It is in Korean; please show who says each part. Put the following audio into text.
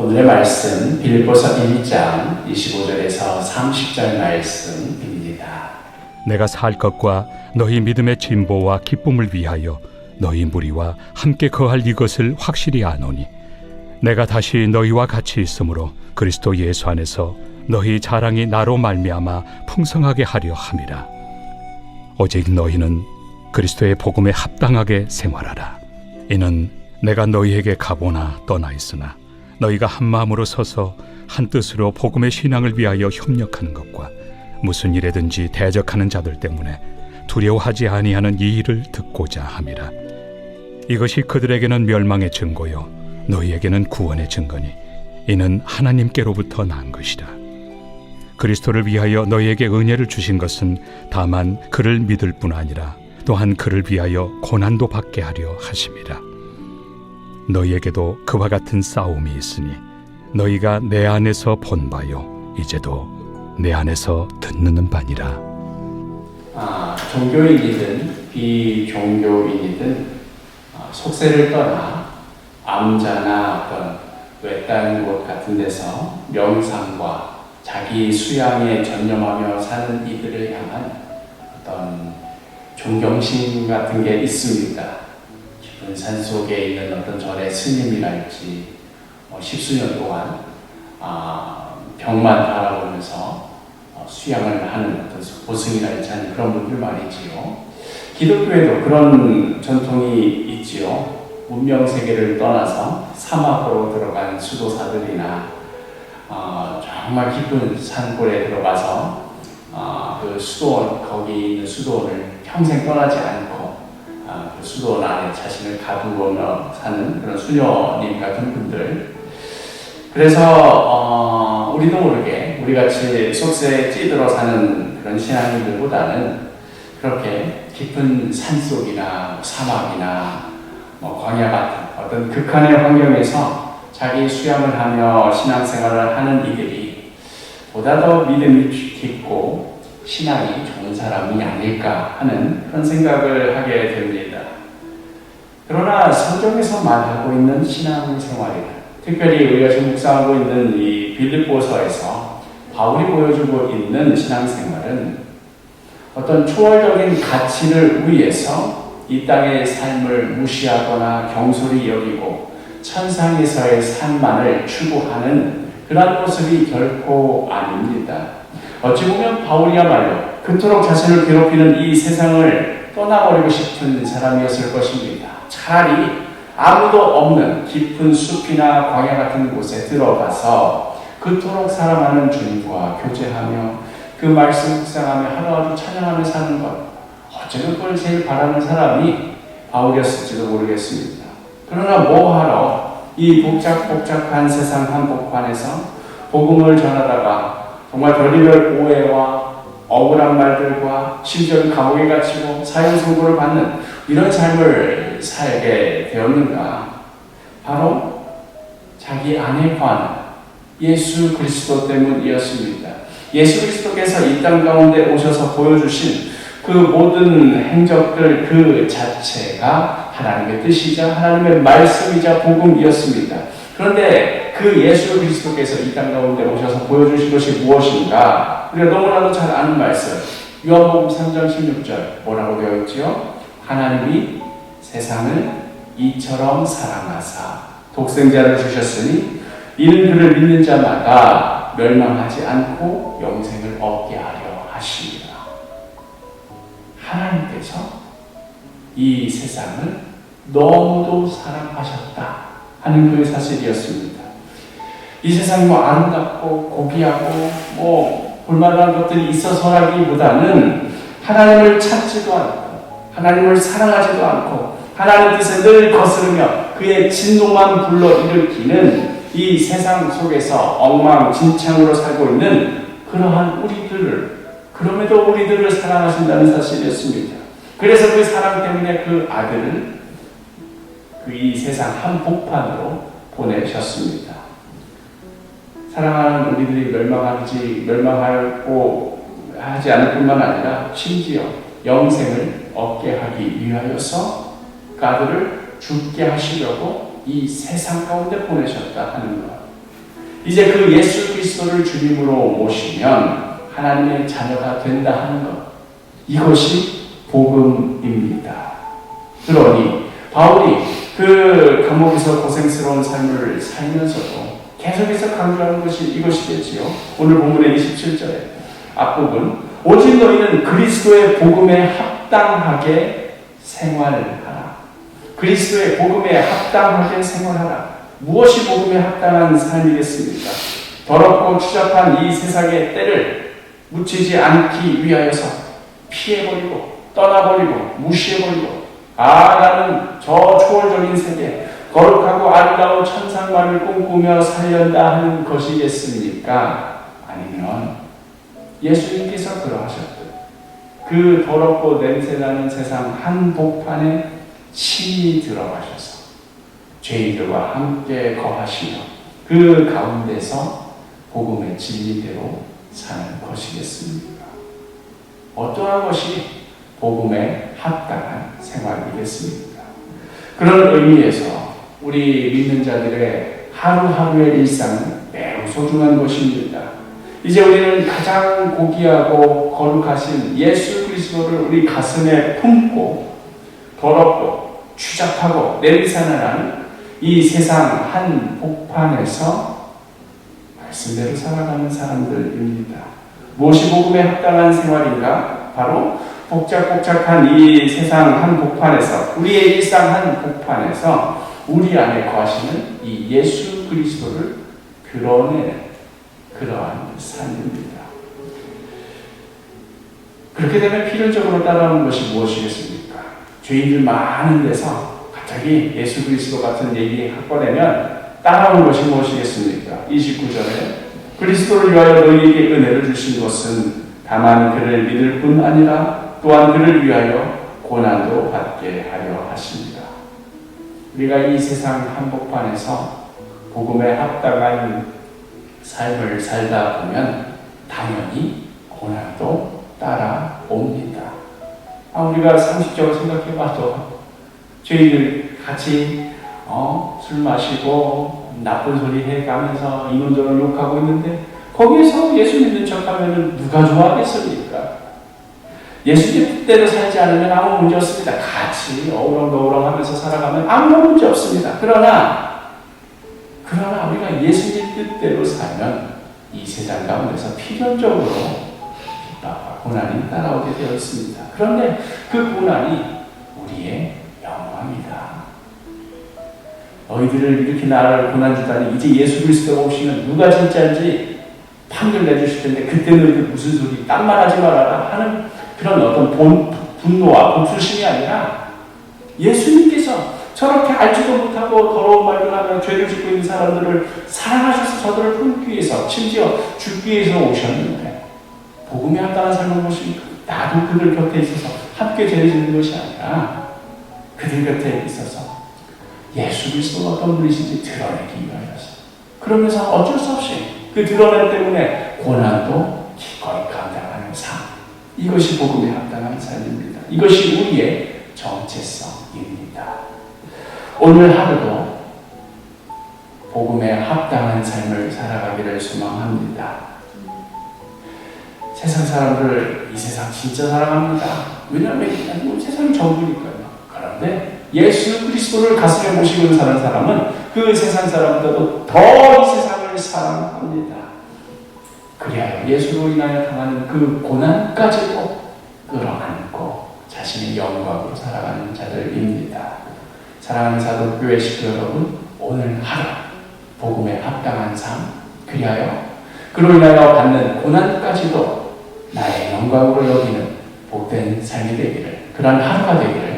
Speaker 1: 오늘의 말씀 빌립보서 1장 25절에서 30절 말씀입니다.
Speaker 2: 내가 살 것과 너희 믿음의 진보와 기쁨을 위하여 너희 무리와 함께 거할 이것을 확실히 아노니 내가 다시 너희와 같이 있으므로 그리스도 예수 안에서 너희 자랑이 나로 말미암아 풍성하게 하려 함이라. 오직 너희는 그리스도의 복음에 합당하게 생활하라. 이는 내가 너희에게 가보나 떠나 있으나 너희가 한 마음으로 서서 한 뜻으로 복음의 신앙을 위하여 협력하는 것과 무슨 일에든지 대적하는 자들 때문에 두려워하지 아니하는 이 일을 듣고자 함이라. 이것이 그들에게는 멸망의 증거요 너희에게는 구원의 증거니 이는 하나님께로부터 난 것이라. 그리스도를 위하여 너희에게 은혜를 주신 것은 다만 그를 믿을 뿐 아니라 또한 그를 위하여 고난도 받게 하려 하심이라. 너희에게도 그와 같은 싸움이 있으니 너희가 내 안에서 본 바요 이제도 내 안에서 듣는 바니라.
Speaker 1: 종교인이든 비종교인이든 속세를 떠나 암자나 어떤 외딴 곳 같은 데서 명상과 자기 수양에 전념하며 사는 이들을 향한 어떤 존경심 같은 게 있습니다. 깊은 산 속에 있는 어떤 절의 스님이랄지 십수년 동안 벽만 바라보면서 수양을 하는 어떤 보승이랄지 하는 그런 분들 말이지요. 기독교에도 그런 전통이 있지요. 문명 세계를 떠나서 사막으로 들어간 수도사들이나 정말 깊은 산골에 들어가서 그 수도원, 거기 있는 수도원을 평생 떠나지 않고 그 수도원 안에 자신을 가두어 사는 그런 수녀님 같은 분들. 그래서 우리도 모르게 우리같이 속세에 찌들어 사는 그런 신앙인들보다는 그렇게 깊은 산속이나 사막이나 광야 같은 어떤 극한의 환경에서 자기 수양을 하며 신앙생활을 하는 이들이 보다 더 믿음이 깊고 신앙이 좋은 사람이 아닐까 하는 그런 생각을 하게 됩니다. 그러나 성경에서 말하고 있는 신앙생활이다. 특별히 우리가 지금 묵상하고 있는 이 빌립보서에서 바울이 보여주고 있는 신앙생활은 어떤 초월적인 가치를 위해서 이 땅의 삶을 무시하거나 경솔히 여기고 천상에서의 삶만을 추구하는 그런 모습이 결코 아닙니다. 어찌 보면 바울이야말로 그토록 자신을 괴롭히는 이 세상을 떠나버리고 싶은 사람이었을 것입니다. 차라리 아무도 없는 깊은 숲이나 광야 같은 곳에 들어가서 그토록 사랑하는 주님과 교제하며 그 말씀 묵상하며 하루하루 찬양하며 사는 것, 어쩌면 그걸 제일 바라는 사람이 바울이었을지도 모르겠습니다. 그러나 뭐하러 이 복잡한 세상 한복판에서 복음을 전하다가 정말 별의별 오해와 억울한 말들과 심지어 감옥에 갇히고 사형 선고를 받는 이런 삶을 살게 되었는가? 바로 자기 안에 관한 예수 그리스도 때문이었습니다. 예수 그리스도께서 이 땅 가운데 오셔서 보여주신 그 모든 행적들 그 자체가 하나님의 뜻이자 하나님의 말씀이자 복음이었습니다. 그런데 그 예수 그리스도께서 이 땅 가운데 오셔서 보여주신 것이 무엇인가? 우리가 너무나도 잘 아는 말씀 요한복음 3장 16절 뭐라고 되어 있지요? 하나님이 세상을 이처럼 사랑하사 독생자를 주셨으니 이는 그를 믿는 자마다 멸망하지 않고 영생을 얻게 하려 하십니다. 하나님께서 이 세상을 너무도 사랑하셨다 하는 그 사실이었습니다. 이 세상이 아름답고 고귀하고 볼만한 것들이 있어서라기보다는 하나님을 찾지도 않고 하나님을 사랑하지도 않고 하나님 뜻에 늘 거스르며 그의 진노만 불러일으키는 이 세상 속에서 엉망진창으로 살고 있는 그러한 우리들을 그럼에도 우리들을 사랑하신다는 사실이었습니다. 그래서 그 사랑 때문에 그 아들을 이 세상 한복판으로 보내셨습니다. 사랑하는 우리들이 멸망하고 하지 않을 뿐만 아니라 심지어 영생을 얻게 하기 위하여서 그 아들을 죽게 하시려고 이 세상 가운데 보내셨다 하는 것. 이제 그 예수 그리스도를 주님으로 모시면 하나님의 자녀가 된다 하는 것, 이것이 복음입니다. 그러니 바울이 그 감옥에서 고생스러운 삶을 살면서도 계속해서 강조하는 것이 이것이겠지요. 오늘 본문의 27절에 앞부분, 오직 너희는 그리스도의 복음에 합당하게 생활하라. 그리스도의 복음에 합당하게 생활하라. 무엇이 복음에 합당한 삶이겠습니까? 더럽고 추잡한 이 세상의 때를 묻히지 않기 위하여서 피해버리고 떠나버리고 무시해버리고, 나는 저 초월적인 세계, 거룩하고 아름다운 천상만을 꿈꾸며 살련다 하는 것이겠습니까? 아니면 예수님께서 그러하셨듯 그 더럽고 냄새나는 세상 한복판에 친히 들어가셔서 죄인들과 함께 거하시며 그 가운데서 복음의 진리대로 사는 것이겠습니까? 어떠한 것이 복음에 합당한 생활이겠습니까? 그런 의미에서 우리 믿는 자들의 하루하루의 일상은 매우 소중한 것입니다. 이제 우리는 가장 고귀하고 거룩하신 예수 그리스도를 우리 가슴에 품고 더럽고 추잡하고 냄새나는 이 세상 한복판에서 말씀대로 살아가는 사람들입니다. 무엇이 복음에 합당한 생활인가? 바로 복작복작한 이 세상 한복판에서, 우리의 일상 한복판에서 우리 안에 거하시는 이 예수 그리스도를 드러내는 그러한 삶입니다. 그렇게 되면 필연적으로 따라오는 것이 무엇이겠습니까? 죄인들 많은 데서 갑자기 예수 그리스도 같은 얘기 꺼내면 따라오는 것이 무엇이겠습니까? 29절에 그리스도를 위하여 너희에게 은혜를 주신 것은 다만 그를 믿을 뿐 아니라 또한 그를 위하여 고난도 받게 하려 하십니다. 우리가 이 세상 한복판에서 복음에 합당한 삶을 살다 보면 당연히 고난도 따라옵니다. 우리가 상식적으로 생각해봐도 죄인들 같이 술 마시고 나쁜 소리 해가면서 이런저런 욕하고 있는데 거기에서 예수 믿는 척하면 누가 좋아하겠습니까? 예수님 뜻대로 살지 않으면 아무 문제 없습니다. 같이 어우렁더우렁 하면서 살아가면 아무 문제 없습니다. 그러나 우리가 예수님 뜻대로 살면 이 세상 가운데서 필연적으로 핍박과 고난이 따라오게 되어 있습니다. 그런데 그 고난이 우리의 영광이다. 너희들을 이렇게 나를 고난 주다니 이제 예수 그리스도가 오시면 누가 진짜인지 판결 내주실 텐데 그때 너희들 무슨 소리 딴말 하지 말아라 하는 그런 어떤 분노와 복수심이 아니라 예수님께서 저렇게 알지도 못하고 더러운 말을 하며 죄를 짓고 있는 사람들을 사랑하셔서 저들을 품기 위해서 심지어 죽기 위해서 오셨는데 복음에 합당한 삶을 보시니까 나도 그들 곁에 있어서 함께 죄를 짓는 것이 아니라 그들 곁에 있어서 예수 그리스도가 어떤 분이신지 드러내기 위하여서 그러면서 어쩔 수 없이 그 드러냄 때문에 고난도 기꺼이 감당하는 삶, 이것이 복음에 합당한 삶입니다. 이것이 우리의 정체성입니다. 오늘 하루도 복음에 합당한 삶을 살아가기를 소망합니다. 세상 사람들 이 세상 진짜 사랑합니다. 왜냐하면 세상이 전부니까요. 그런데 예수 그리스도를 가슴에 모시고 사는 사람은 그 세상 사람보다도 더 이 세상을 사랑합니다. 그리하여 예수로 인하여 당하는 그 고난까지도 끌어안고 자신의 영광으로 살아가는 자들입니다. 사랑하는 사도교회 식구 여러분, 오늘 하루 복음에 합당한 삶, 그리하여 그로 인하여 받는 고난까지도 나의 영광으로 여기는 복된 삶이 되기를, 그러한 하루가 되기를